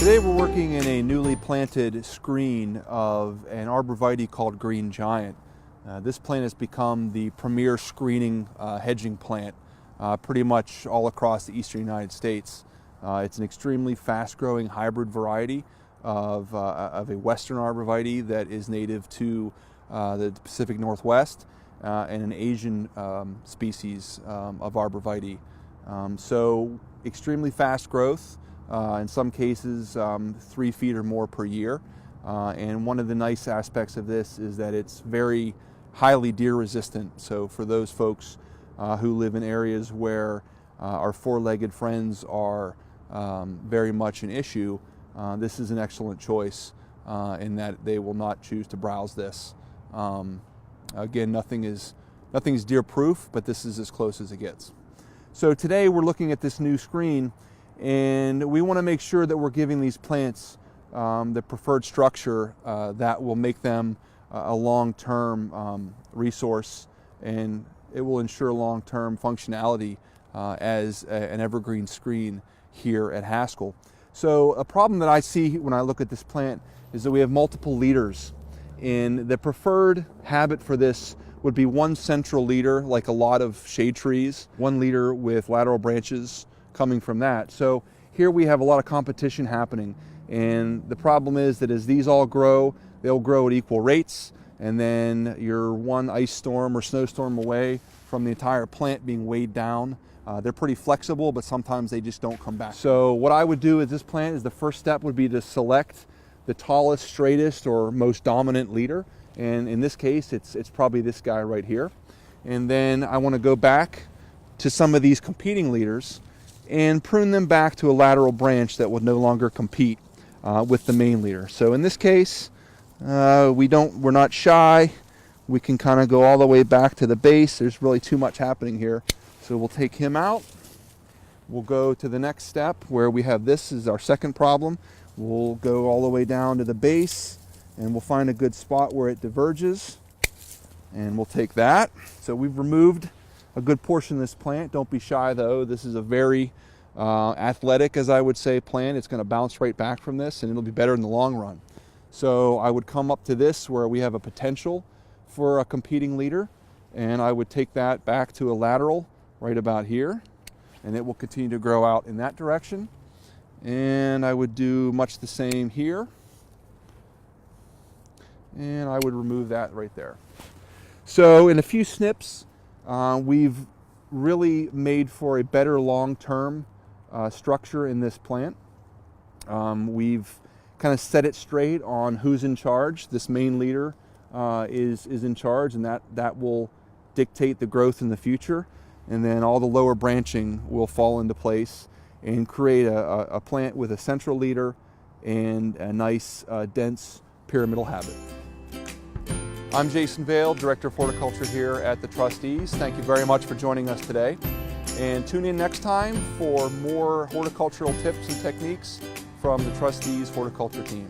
Today we're working in a newly planted screen of an arborvitae called Green Giant. This plant has become the premier screening hedging plant pretty much all across the eastern United States. It's an extremely fast-growing hybrid variety of a western arborvitae that is native to the Pacific Northwest and an Asian species of arborvitae. So extremely fast growth. In some cases 3 feet or more per year. And one of the nice aspects of this is that it's very highly deer resistant. So for those folks who live in areas where our four-legged friends are very much an issue, this is an excellent choice in that they will not choose to browse this. Again, nothing's deer proof, but this is as close as it gets. So today we're looking at this new screen, and we want to make sure that we're giving these plants the preferred structure that will make them a long-term resource, and it will ensure long-term functionality as an evergreen screen here at Haskell. So a problem that I see when I look at this plant is that we have multiple leaders, and the preferred habit for this would be one central leader, like a lot of shade trees, one leader with lateral branches coming from that. So here we have a lot of competition happening, and the problem is that as these all grow, they'll grow at equal rates, and then you're one ice storm or snowstorm away from the entire plant being weighed down. They're pretty flexible, but sometimes they just don't come back. So what I would do with this plant is the first step would be to select the tallest, straightest, or most dominant leader, and in this case it's probably this guy right here. And then I want to go back to some of these competing leaders and prune them back to a lateral branch that would no longer compete with the main leader. So in this case, we're not shy. We can kind of go all the way back to the base. There's really too much happening here. So we'll take him out. We'll go to the next step where we have this is our second problem. We'll go all the way down to the base, and we'll find a good spot where it diverges, and we'll take that. So we've removed a good portion of this plant. Don't be shy though. This is a very athletic, as I would say, plant. It's going to bounce right back from this, and it'll be better in the long run. So I would come up to this where we have a potential for a competing leader, and I would take that back to a lateral right about here, and it will continue to grow out in that direction. And I would do much the same here, and I would remove that right there. So in a few snips, we've really made for a better long-term structure in this plant. We've kind of set it straight on who's in charge. This main leader is in charge, and that will dictate the growth in the future. And then all the lower branching will fall into place and create a plant with a central leader and a nice, dense pyramidal habit. I'm Jason Vail, Director of Horticulture here at the Trustees. Thank you very much for joining us today. And tune in next time for more horticultural tips and techniques from the Trustees Horticulture team.